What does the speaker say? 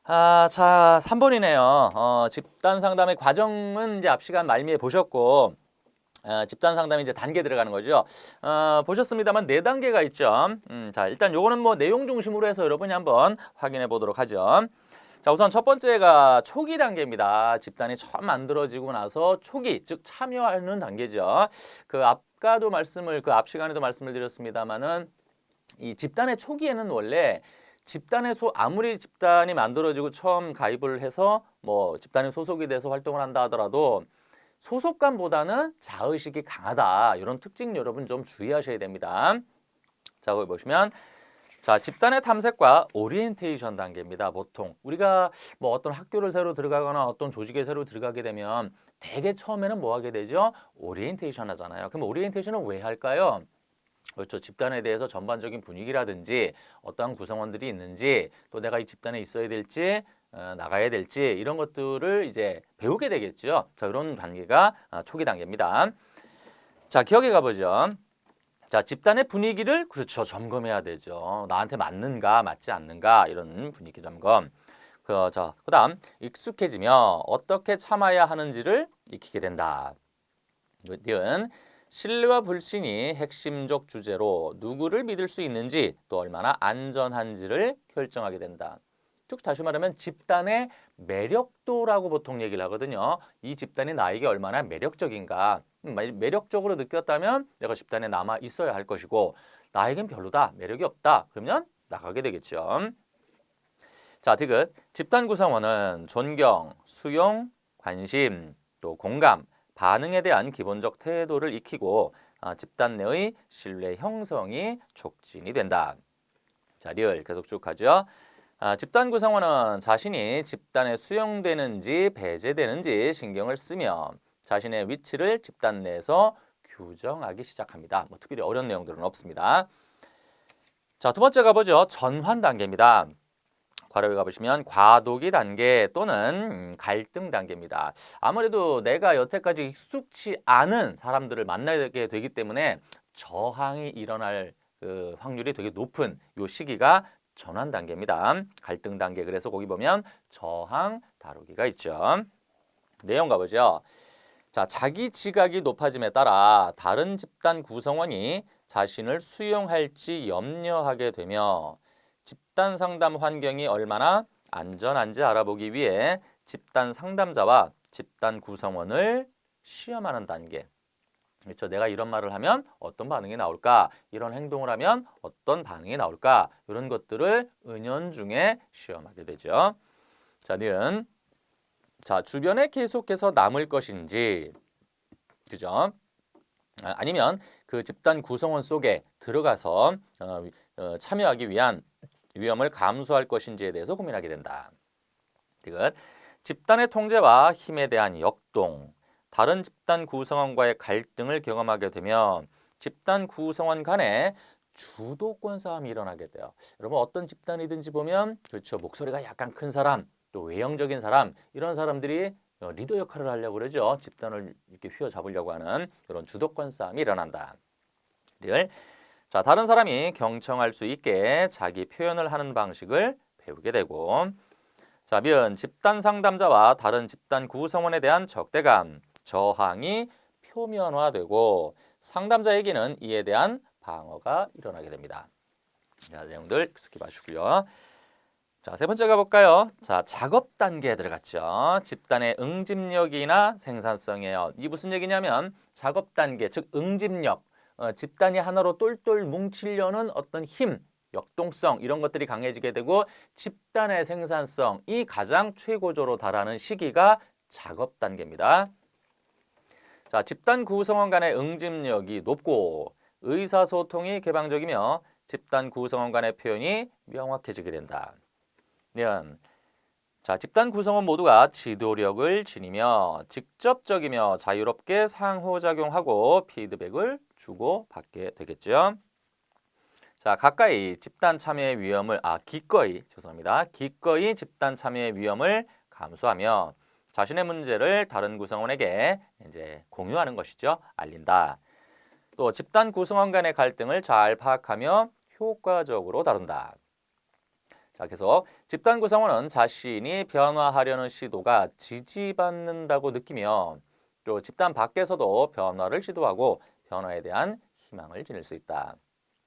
자, 3번이네요. 집단 상담의 과정은 이제 앞 시간 말미에 보셨고, 집단 상담이 이제 단계 들어가는 거죠. 보셨습니다만 네 단계가 있죠. 자, 일단 요거는 뭐 내용 중심으로 해서 여러분이 한번 확인해 보도록 하죠. 자, 우선 첫 번째가 초기 단계입니다. 집단이 처음 만들어지고 나서 초기, 즉 참여하는 단계죠. 그 앞 시간에도 말씀을 드렸습니다만은 이 집단의 초기에는 원래 아무리 집단이 만들어지고 처음 가입을 해서 뭐 집단에 소속이 돼서 활동을 한다 하더라도 소속감보다는 자의식이 강하다. 이런 특징 여러분 좀 주의하셔야 됩니다. 자, 거기 보시면 자, 집단의 탐색과 오리엔테이션 단계입니다. 보통 우리가 뭐 어떤 학교를 새로 들어가거나 어떤 조직에 새로 들어가게 되면 대개 처음에는 뭐 하게 되죠? 오리엔테이션 하잖아요. 그럼 오리엔테이션은 왜 할까요? 그렇죠. 집단에 대해서 전반적인 분위기라든지 어떠한 구성원들이 있는지 또 내가 이 집단에 있어야 될지 나가야 될지 이런 것들을 이제 배우게 되겠죠. 자, 이런 단계가 초기 단계입니다. 자, 기억해 가보죠. 자, 집단의 분위기를 그렇죠. 점검해야 되죠. 나한테 맞는가 맞지 않는가 이런 분위기 점검. 그다음 익숙해지며 어떻게 참아야 하는지를 익히게 된다. 니은 신뢰와 불신이 핵심적 주제로 누구를 믿을 수 있는지 또 얼마나 안전한지를 결정하게 된다. 즉 다시 말하면 집단의 매력도라고 보통 얘기를 하거든요. 이 집단이 나에게 얼마나 매력적인가. 매력적으로 느꼈다면 내가 집단에 남아 있어야 할 것이고 나에겐 별로다, 매력이 없다. 그러면 나가게 되겠죠. 자, 디귿 집단 구성원은 존경, 수용, 관심, 또 공감, 반응에 대한 기본적 태도를 익히고 집단 내의 신뢰 형성이 촉진이 된다. 자, 리을 계속 쭉 하죠. 집단 구성원은 자신이 집단에 수용되는지 배제되는지 신경을 쓰며 자신의 위치를 집단 내에서 규정하기 시작합니다. 뭐 특별히 어려운 내용들은 없습니다. 자, 두 번째 가보죠. 전환 단계입니다. 괄호에 가보시면 과도기 단계 또는 갈등 단계입니다. 아무래도 내가 여태까지 익숙치 않은 사람들을 만나게 되기 때문에 저항이 일어날 그 확률이 되게 높은 이 시기가 전환 단계입니다. 갈등 단계. 그래서 거기 보면 저항 다루기가 있죠. 내용 가보죠. 자, 자기 지각이 높아짐에 따라 다른 집단 구성원이 자신을 수용할지 염려하게 되며 집단 상담 환경이 얼마나 안전한지 알아보기 위해 집단 상담자와 집단 구성원을 시험하는 단계. 그렇죠. 내가 이런 말을 하면 어떤 반응이 나올까? 이런 행동을 하면 어떤 반응이 나올까? 이런 것들을 은연중에 시험하게 되죠. 자, 니은 자, 주변에 계속해서 남을 것인지, 그죠? 아니면 그 집단 구성원 속에 들어가서 참여하기 위한 위험을 감수할 것인지에 대해서 고민하게 된다. 이것 집단의 통제와 힘에 대한 역동, 다른 집단 구성원과의 갈등을 경험하게 되면 집단 구성원 간에 주도권 싸움이 일어나게 돼요. 여러분 어떤 집단이든지 보면 그렇죠. 목소리가 약간 큰 사람, 또 외형적인 사람 이런 사람들이 리더 역할을 하려고 그러죠. 집단을 이렇게 휘어잡으려고 하는 그런 주도권 싸움이 일어난다. 자, 다른 사람이 경청할 수 있게 자기 표현을 하는 방식을 배우게 되고 자, 면 집단 상담자와 다른 집단 구성원에 대한 적대감, 저항이 표면화되고 상담자에게는 이에 대한 방어가 일어나게 됩니다. 자, 내용들 스킵하시고요. 자, 세 번째 가볼까요? 자, 작업 단계에 들어갔죠. 집단의 응집력이나 생산성이에요. 이게 무슨 얘기냐면 작업 단계, 즉 응집력, 집단이 하나로 똘똘 뭉치려는 어떤 힘, 역동성 이런 것들이 강해지게 되고 집단의 생산성이 가장 최고조로 달하는 시기가 작업 단계입니다. 자, 집단 구성원 간의 응집력이 높고 의사소통이 개방적이며 집단 구성원 간의 표현이 명확해지게 된다. 자, 집단 구성원 모두가 지도력을 지니며 직접적이며 자유롭게 상호작용하고 피드백을 주고받게 되겠죠. 자, 집단 참여의 위험을 기꺼이 집단 참여의 위험을 감수하며 자신의 문제를 다른 구성원에게 이제 공유하는 것이죠. 알린다. 또 집단 구성원 간의 갈등을 잘 파악하며 효과적으로 다룬다. 자, 계속 집단 구성원은 자신이 변화하려는 시도가 지지받는다고 느끼며 또 집단 밖에서도 변화를 시도하고 변화에 대한 희망을 지닐 수 있다.